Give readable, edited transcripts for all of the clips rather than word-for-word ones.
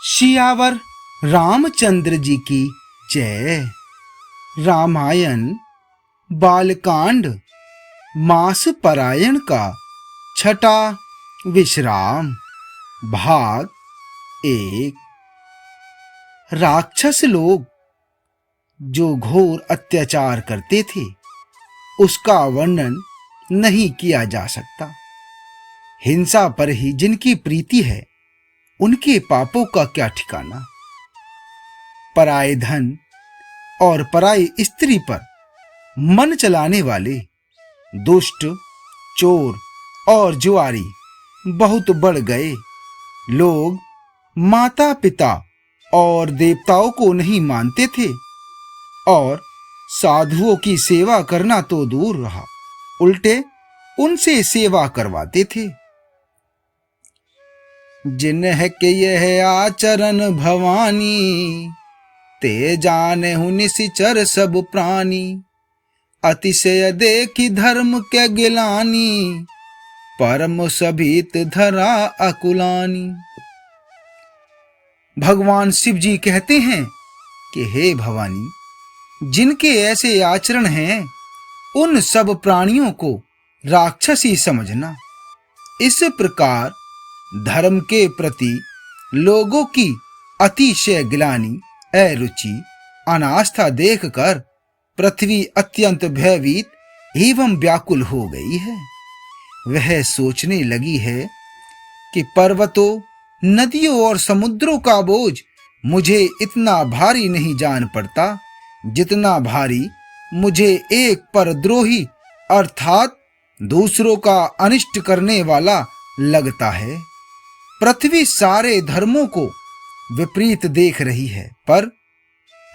सियावर रामचंद्र जी की जय। रामायण बालकांड मास परायण का छठा विश्राम भाग 1। राक्षस लोग जो घोर अत्याचार करते थे उसका वर्णन नहीं किया जा सकता। हिंसा पर ही जिनकी प्रीति है उनके पापों का क्या ठिकाना। पराये धन और पराई स्त्री पर मन चलाने वाले दुष्ट, चोर और जुआरी बहुत बढ़ गए। लोग माता पिता और देवताओं को नहीं मानते थे और साधुओं की सेवा करना तो दूर रहा, उल्टे उनसे सेवा करवाते थे। जिन्ह के यह आचरण भवानी, ते जाने हूँ निशिचर सब प्राणी। अतिशय देखी धर्म के गिलानी, परम सभीत धरा अकुलानी। भगवान शिव जी कहते हैं कि हे भवानी, जिनके ऐसे आचरण हैं उन सब प्राणियों को राक्षसी समझना। इस प्रकार धर्म के प्रति लोगों की अतिशय गिलानी, अरुचि, अनास्था देखकर पृथ्वी अत्यंत भयभीत एवं व्याकुल हो गई है। वह सोचने लगी है कि पर्वतों, नदियों और समुद्रों का बोझ मुझे इतना भारी नहीं जान पड़ता जितना भारी मुझे एक परद्रोही अर्थात दूसरों का अनिष्ट करने वाला लगता है। पृथ्वी सारे धर्मों को विपरीत देख रही है, पर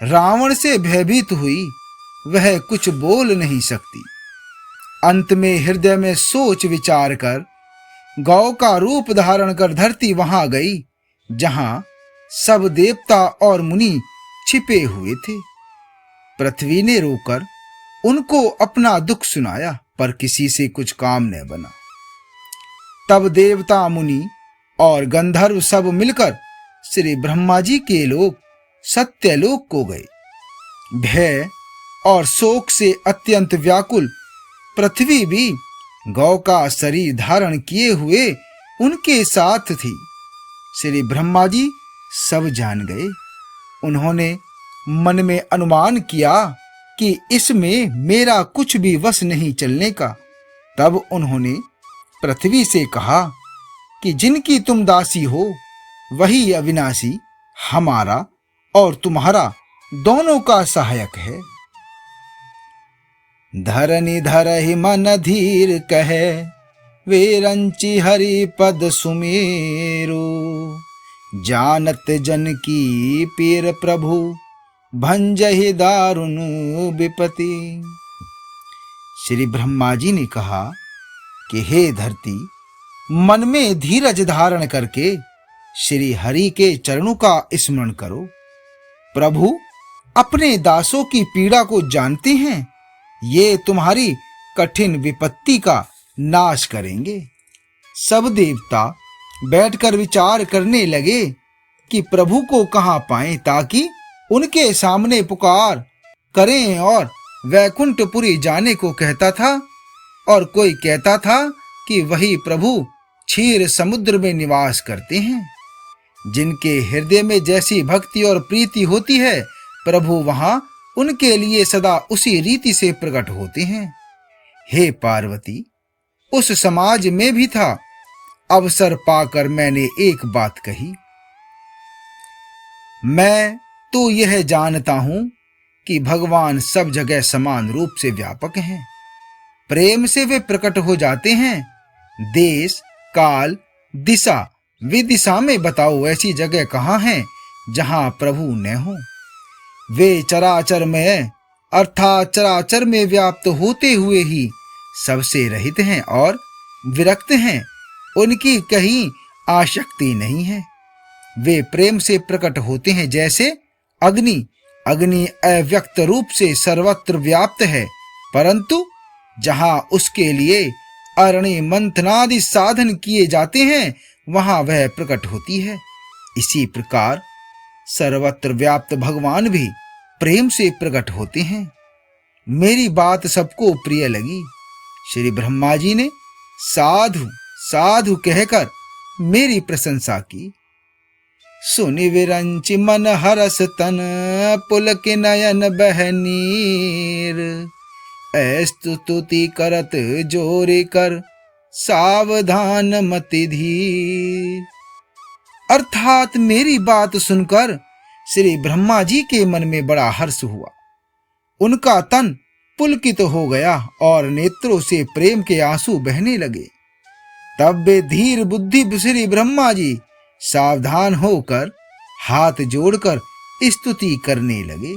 रावण से भयभीत हुई वह कुछ बोल नहीं सकती। अंत में हृदय में सोच विचार कर गौ का रूप धारण कर धरती वहां गई जहां सब देवता और मुनि छिपे हुए थे। पृथ्वी ने रोकर उनको अपना दुख सुनाया, पर किसी से कुछ काम न बना। तब देवता, मुनि और गंधर्व सब मिलकर श्री ब्रह्मा जी के लोग सत्यलोक को गए। भय और शोक से अत्यंत व्याकुल पृथ्वी भी गौ का शरीर धारण किए हुए उनके साथ थी। श्री ब्रह्मा जी सब जान गए। उन्होंने मन में अनुमान किया कि इसमें मेरा कुछ भी वश नहीं चलने का। तब उन्होंने पृथ्वी से कहा कि जिनकी तुम दासी हो वही अविनाशी हमारा और तुम्हारा दोनों का सहायक है। धरनी धरहि मन धीर कहे, वेरंचि हरि पद सुमेरु। जानत जन की पीर प्रभु, भंजहि दारुण विपति। श्री ब्रह्मा जी ने कहा कि हे धरती, मन में धीरज धारण करके श्री हरि के चरणों का स्मरण करो। प्रभु अपने दासों की पीड़ा को जानते हैं, ये तुम्हारी कठिन विपत्ति का नाश करेंगे। सब देवता बैठकर विचार करने लगे कि प्रभु को कहाँ पाएं ताकि उनके सामने पुकार करें। और वैकुंठपुरी जाने को कहता था और कोई कहता था कि वही प्रभु क्षीर समुद्र में निवास करते हैं। जिनके हृदय में जैसी भक्ति और प्रीति होती है, प्रभु वहां उनके लिए सदा उसी रीति से प्रकट होते हैं। हे पार्वती, उस समाज में भी था। अवसर पाकर मैंने एक बात कही। मैं तो यह जानता हूं कि भगवान सब जगह समान रूप से व्यापक हैं। प्रेम से वे प्रकट हो जाते हैं। देश, काल, दिशा, विदिशा में बताओ ऐसी जगह कहाँ है जहां प्रभु न हो। वे चराचर में अर्थात चराचर में व्याप्त होते हुए ही सबसे रहित हैं और विरक्त हैं। उनकी कहीं आसक्ति नहीं है। वे प्रेम से प्रकट होते हैं जैसे अग्नि। अग्नि अव्यक्त रूप से सर्वत्र व्याप्त है, परंतु जहां उसके लिए अरणि मंथनादि साधन किए जाते हैं वहां वह प्रकट होती है। इसी प्रकार सर्वत्र व्याप्त भगवान भी प्रेम से प्रकट होते हैं। मेरी बात सबको प्रिय लगी। श्री ब्रह्मा जी ने साधु साधु कहकर मेरी प्रशंसा की। सुनि विरंचि मन हरस तन, पुलक नयन बहनीर। स्तुति करत जोरि कर, सावधान मति धीर। अर्थात मेरी बात सुनकर श्री ब्रह्मा जी के मन में बड़ा हर्ष हुआ। उनका तन पुलकित हो गया और नेत्रों से प्रेम के आंसू बहने लगे। तब वे धीर बुद्धि श्री ब्रह्मा जी सावधान होकर हाथ जोड़कर स्तुति करने लगे।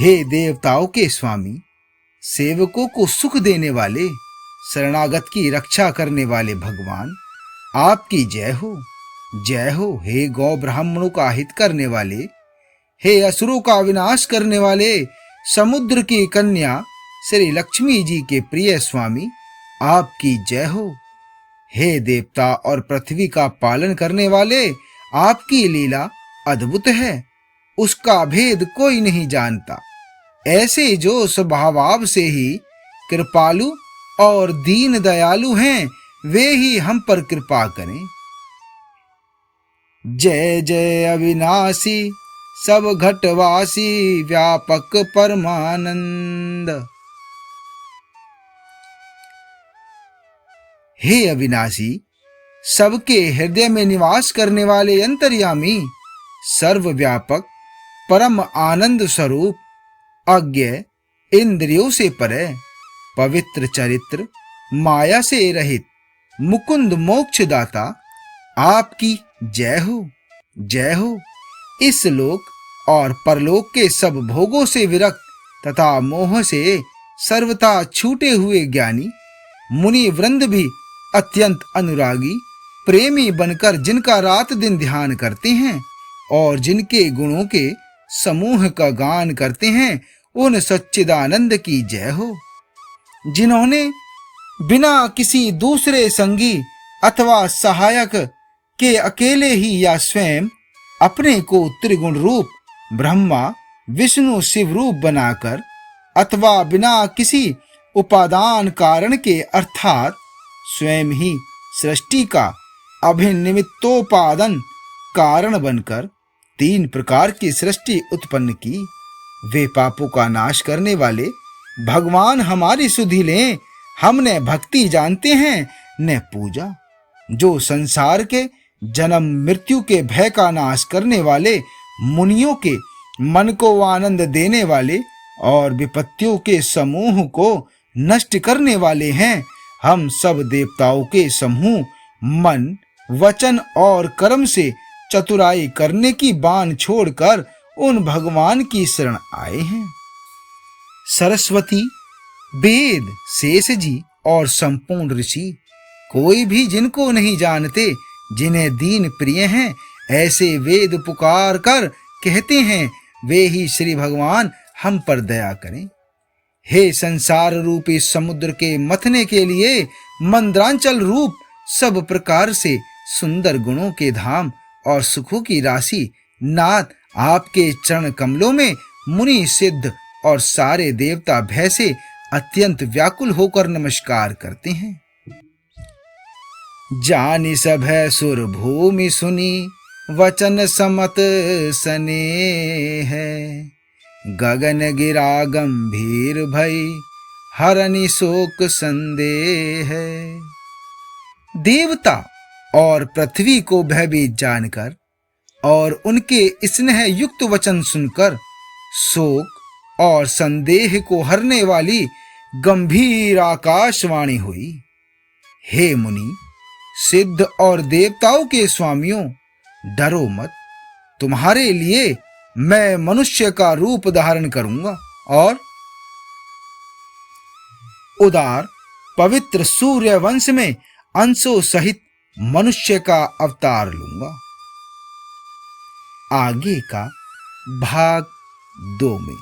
हे देवताओं के स्वामी, सेवकों को सुख देने वाले, शरणागत की रक्षा करने वाले भगवान, आपकी जय हो, जय हो। हे गौ ब्राह्मणों का हित करने वाले, हे असुरों का विनाश करने वाले, समुद्र की कन्या श्री लक्ष्मी जी के प्रिय स्वामी, आपकी जय हो। हे देवता और पृथ्वी का पालन करने वाले, आपकी लीला अद्भुत है, उसका भेद कोई नहीं जानता। ऐसे जो स्वभाव से ही कृपालु और दीन दयालु हैं, वे ही हम पर कृपा करें। जय जय अविनाशी, सब घटवासी, व्यापक परमानंद। हे अविनाशी, सबके हृदय में निवास करने वाले अंतर्यामी, सर्वव्यापक, परम आनंद स्वरूप, अज्ञ, इंद्रियों से परे, पवित्र चरित्र, माया से रहित, मुकुंद मोक्षदाता, आपकी जय हो, जय हो। इस लोक और परलोक के सब भोगों से विरक्त तथा मोह से सर्वथा छूटे हुए ज्ञानी मुनि वृंद भी अत्यंत अनुरागी, प्रेमी बनकर जिनका रात दिन ध्यान करते हैं और जिनके गुणों के समूह का गान करते हैं, उन सच्चिदानंद की जय हो। जिन्होंने बिना किसी दूसरे संगी अथवा सहायक के अकेले ही या स्वयं अपने को त्रिगुण रूप ब्रह्मा विष्णु शिव रूप बनाकर, अथवा बिना किसी उपादान कारण के अर्थात स्वयं ही सृष्टि का अभिनिमित्तोपादन कारण बनकर तीन प्रकार की सृष्टि उत्पन्न की, वे पापों का नाश करने वाले भगवान हमारी सुधि लें। हमने भक्ति जानते हैं न पूजा। जो संसार के जन्म मृत्यु के भय का नाश करने वाले, मुनियों के मन को आनंद देने वाले और विपत्तियों के समूह को नष्ट करने वाले हैं। हम सब देवताओं के समूह मन, वचन और कर्म से चतुराई करने की बान छोड़कर उन भगवान की शरण आए हैं। सरस्वती, वेद, शेष जी और संपूर्ण ऋषि कोई भी जिनको नहीं जानते, जिन्हें दीन प्रिय हैं, ऐसे वेद पुकार कर कहते हैं, वे ही श्री भगवान हम पर दया करें। हे संसार रूपी समुद्र के मथने के लिए मंद्रांचल रूप सब प्रकार से सुंदर गुणों के धाम और सुखों की राशि नाथ, आपके चरण कमलों में मुनि, सिद्ध और सारे देवता भय से अत्यंत व्याकुल होकर नमस्कार करते हैं। जानि सब है सुर भूमि सुनी, वचन समत सने है। गगन गिरा गंभीर भई, हरनि शोक संदेह है। देवता और पृथ्वी को भयभीत जानकर और उनके स्नेह युक्त वचन सुनकर शोक और संदेह को हरने वाली गंभीर आकाशवाणी हुई। हे मुनि, सिद्ध और देवताओं के स्वामियों, डरो मत। तुम्हारे लिए मैं मनुष्य का रूप धारण करूंगा और उदार पवित्र सूर्य वंश में अंशों सहित मनुष्य का अवतार लूंगा। आगे का भाग 2 में।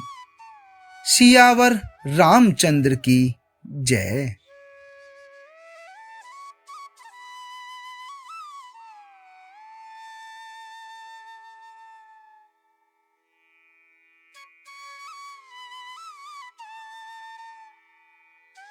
सियावर रामचंद्र की जय।